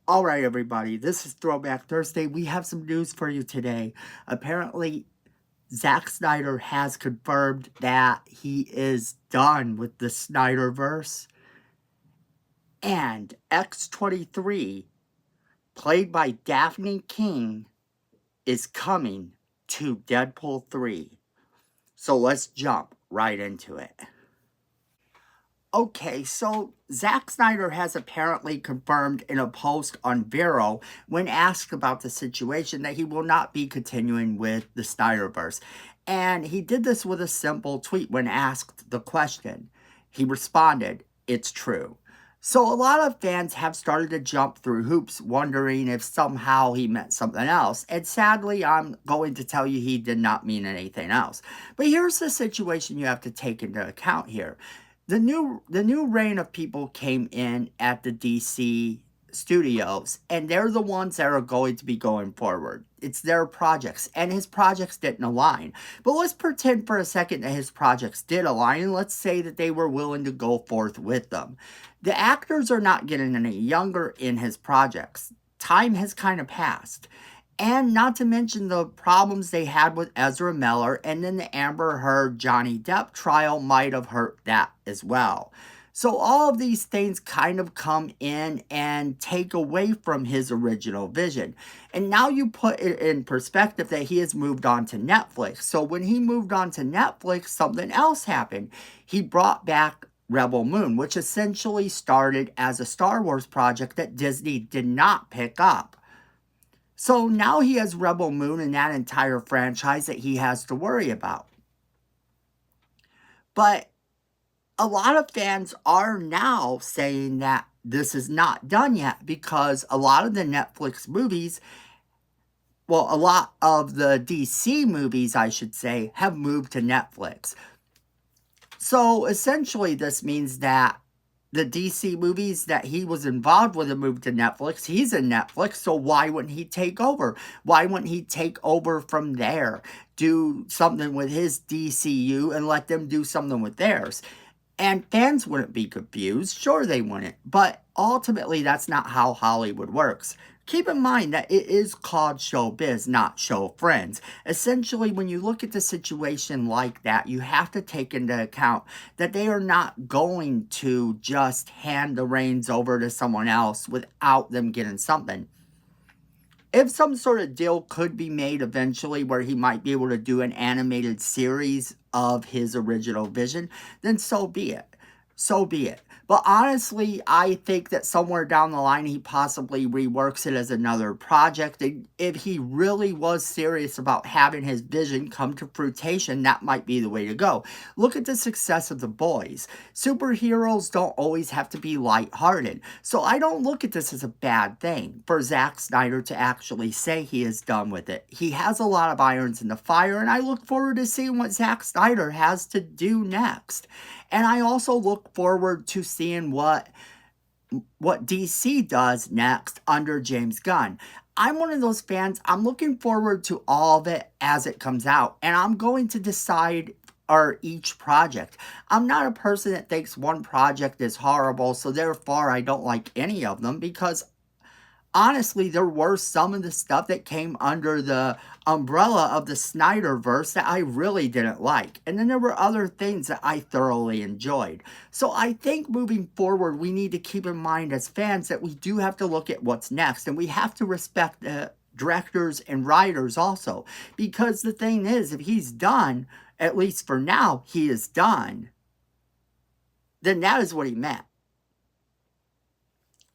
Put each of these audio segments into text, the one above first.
All right, everybody, this is Throwback Thursday. We have some news for you today. Apparently, Zack Snyder has confirmed that he is done with the Snyderverse, and X-23, played by Daphne King, is coming to Deadpool 3. So let's jump right into it. Okay, so Zack Snyder has apparently confirmed in a post on Vero when asked about the situation that he will not be continuing with the Snyderverse. And he did this with a simple tweet when asked the question. He responded, "It's true." So a lot of fans have started to jump through hoops wondering if somehow he meant something else. And sadly, I'm going to tell you he did not mean anything else. But here's the situation you have to take into account here. The new reign of people came in at the DC studios, and they're the ones that are going to be going forward. It's their projects, and his projects didn't align. But let's pretend for a second that his projects did align, and let's say that they were willing to go forth with them. The actors are not getting any younger in his projects. Time has kind of passed. And not to mention the problems they had with Ezra Miller, and then the Amber Heard Johnny Depp trial might have hurt that as well. So all of these things kind of come in and take away from his original vision. And now you put it in perspective that he has moved on to Netflix. So when he moved on to Netflix, something else happened. He brought back Rebel Moon, which essentially started as a Star Wars project that Disney did not pick up. So now he has Rebel Moon and that entire franchise that he has to worry about. But a lot of fans are now saying that this is not done yet because a lot of the Netflix movies, well, a lot of the DC movies, I should say, have moved to Netflix. So essentially, this means that the DC movies that he was involved with have moved to Netflix. He's in Netflix, so why wouldn't he take over? Why wouldn't he take over from there? Do something with his DCU and let them do something with theirs. And fans wouldn't be confused. Sure, they wouldn't. But ultimately, that's not how Hollywood works. Keep in mind that it is called showbiz, not show friends. Essentially, when you look at the situation like that, you have to take into account that they are not going to just hand the reins over to someone else without them getting something. If some sort of deal could be made eventually where he might be able to do an animated series of his original vision, then so be it. So be it. But honestly, I think that somewhere down the line he possibly reworks it as another project. And if he really was serious about having his vision come to fruition, that might be the way to go. Look at the success of The Boys. Superheroes don't always have to be lighthearted. So I don't look at this as a bad thing for Zack Snyder to actually say he is done with it. He has a lot of irons in the fire, and I look forward to seeing what Zack Snyder has to do next. And I also look forward to seeing what DC does next under James Gunn. I'm one of those fans. I'm looking forward to all of it as it comes out, and I'm going to decide or each project. I'm not a person that thinks one project is horrible, so therefore I don't like any of them, because honestly, there were some of the stuff that came under the umbrella of the Snyderverse that I really didn't like. And then there were other things that I thoroughly enjoyed. So I think moving forward, we need to keep in mind as fans that we do have to look at what's next. And we have to respect the directors and writers also. Because the thing is, if he's done, at least for now, he is done, then that is what he meant.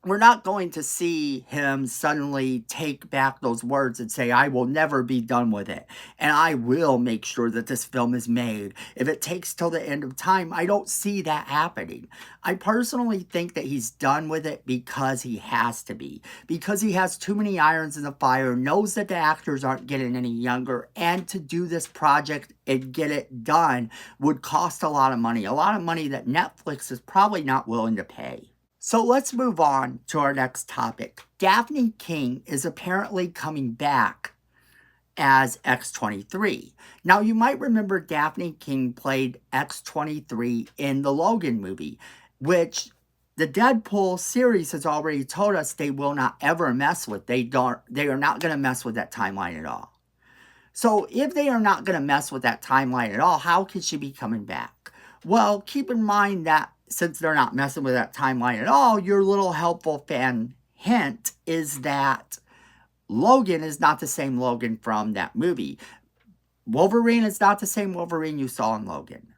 We're not going to see him suddenly take back those words and say, "I will never be done with it, and I will make sure that this film is made. If it takes till the end of time," I don't see that happening. I personally think that he's done with it because he has to be. Because he has too many irons in the fire, knows that the actors aren't getting any younger, and to do this project and get it done would cost a lot of money. A lot of money that Netflix is probably not willing to pay. So let's move on to our next topic. Daphne King is apparently coming back as X-23. Now, you might remember Daphne King played X-23 in the Logan movie, which The Deadpool series has already told us they will not ever mess with. They are not going to mess with that timeline at all. So if they are not going to mess with that timeline at all, how could she be coming back? Well, keep in mind that since they're not messing with that timeline at all, your little helpful fan hint is that Logan is not the same Logan from that movie. Wolverine is not the same Wolverine you saw in Logan.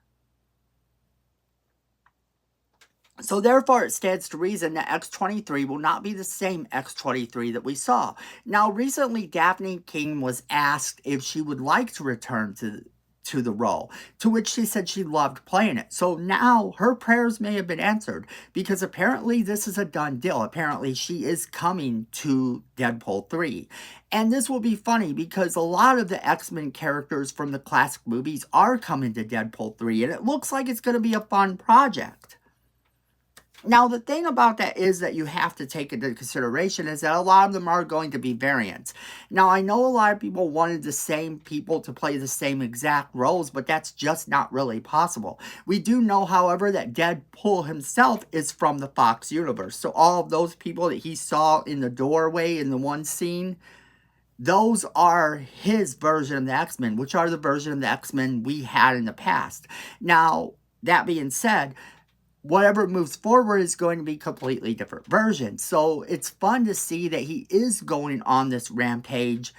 So therefore, it stands to reason that X-23 will not be the same X-23 that we saw. Now, recently, Daphne King was asked if she would like to return to the role, to which she said she loved playing it. So now her prayers may have been answered, because apparently this is a done deal. Apparently she is coming to Deadpool 3. And this will be funny because a lot of the X-Men characters from the classic movies are coming to Deadpool 3, and it looks like it's going to be a fun project. Now, the thing about that is that you have to take into consideration is that a lot of them are going to be variants. Now, I know a lot of people wanted the same people to play the same exact roles, but that's just not really possible. We do know, however, that Deadpool himself is from the Fox universe. So all of those people that he saw in the doorway in the one scene, those are his version of the X-Men, which are the version of the X-Men we had in the past. Now, that being said, whatever moves forward is going to be completely different versions. So it's fun to see that he is going on this rampage,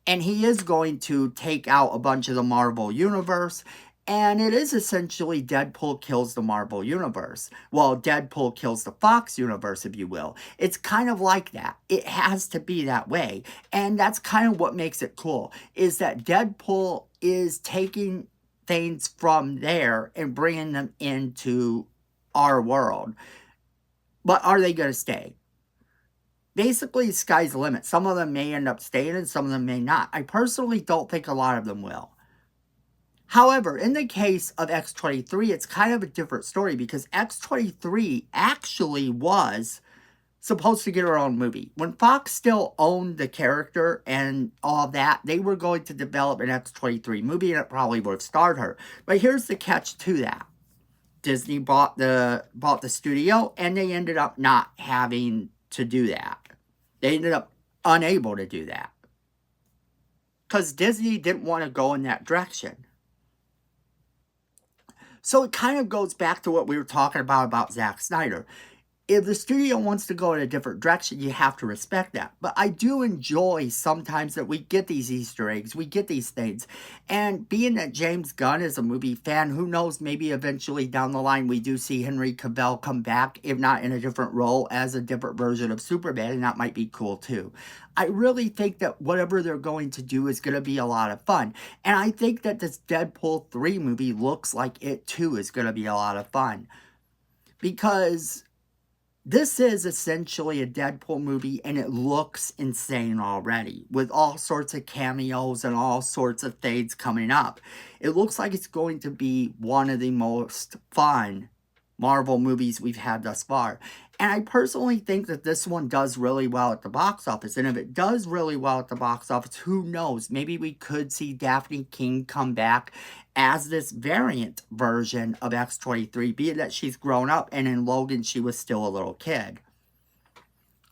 and he is going to take out a bunch of the Marvel Universe, and it is essentially Deadpool kills the Marvel Universe. Well, Deadpool kills the Fox Universe, if you will. It's kind of like that. It has to be that way, and that's kind of what makes it cool, is that Deadpool is taking things from there and bringing them into our world. But are they going to stay? Basically, sky's the limit. Some of them may end up staying and some of them may not. I personally don't think a lot of them will. However, in the case of X-23, it's kind of a different story because X-23 actually was supposed to get her own movie. When Fox still owned the character and all that, they were going to develop an X-23 movie, and it probably would have starred her. But here's the catch to that. Disney bought the studio, and they ended up not having to do that. They ended up unable to do that. Because Disney didn't want to go in that direction. So it kind of goes back to what we were talking about Zack Snyder. If the studio wants to go in a different direction, you have to respect that. But I do enjoy sometimes that we get these Easter eggs, we get these things. And being that James Gunn is a movie fan, who knows, maybe eventually down the line we do see Henry Cavill come back, if not in a different role, as a different version of Superman, and that might be cool too. I really think that whatever they're going to do is going to be a lot of fun. And I think that this Deadpool 3 movie looks like it too is going to be a lot of fun. Because this is essentially a Deadpool movie, and it looks insane already, with all sorts of cameos and all sorts of things coming up. It looks like it's going to be one of the most fun Marvel movies we've had thus far. And I personally think that this one does really well at the box office. And if it does really well at the box office, who knows? Maybe we could see Daphne King come back as this variant version of X-23, be it that she's grown up and in Logan she was still a little kid.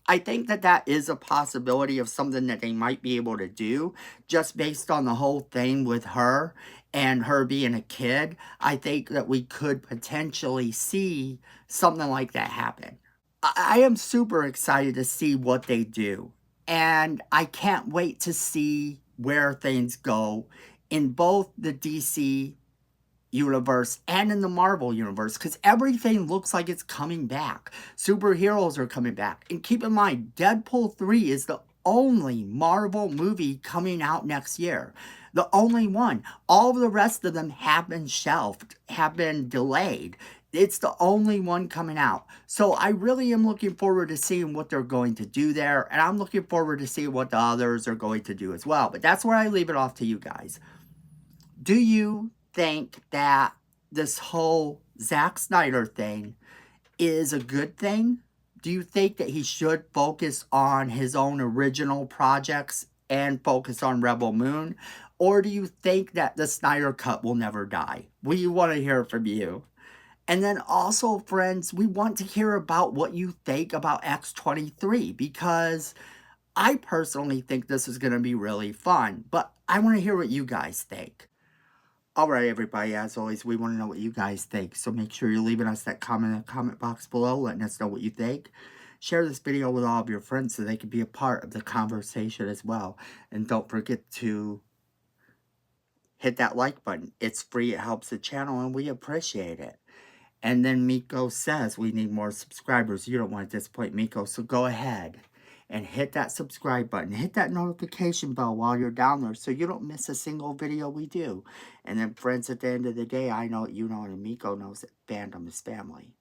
I think that that is a possibility of something that they might be able to do, just based on the whole thing with her and her being a kid. I think that we could potentially see something like that happen. I am super excited to see what they do, and I can't wait to see where things go in both the DC universe and in the Marvel universe, because everything looks like it's coming back. Superheroes are coming back. And keep in mind, Deadpool 3 is the only Marvel movie coming out next year. The only one. All of the rest of them have been shelved, have been delayed. It's the only one coming out. So I really am looking forward to seeing what they're going to do there. And I'm looking forward to seeing what the others are going to do as well. But that's where I leave it off to you guys. Do you think that this whole Zack Snyder thing is a good thing? Do you think that he should focus on his own original projects and focus on Rebel Moon? Or do you think that the Snyder Cut will never die? We want to hear from you. And then also, friends, we want to hear about what you think about X-23 because I personally think this is going to be really fun, but I want to hear what you guys think. Alright, everybody, as always, we want to know what you guys think, so make sure you're leaving us that comment in the comment box below, letting us know what you think. Share this video with all of your friends so they can be a part of the conversation as well. And don't forget to hit that like button. It's free, it helps the channel, and we appreciate it. And then Miko says we need more subscribers. You don't want to disappoint Miko, so go ahead and hit that subscribe button. Hit that notification bell while you're down there so you don't miss a single video we do. And then, friends, at the end of the day, I know, you know, and Miko knows that fandom is family.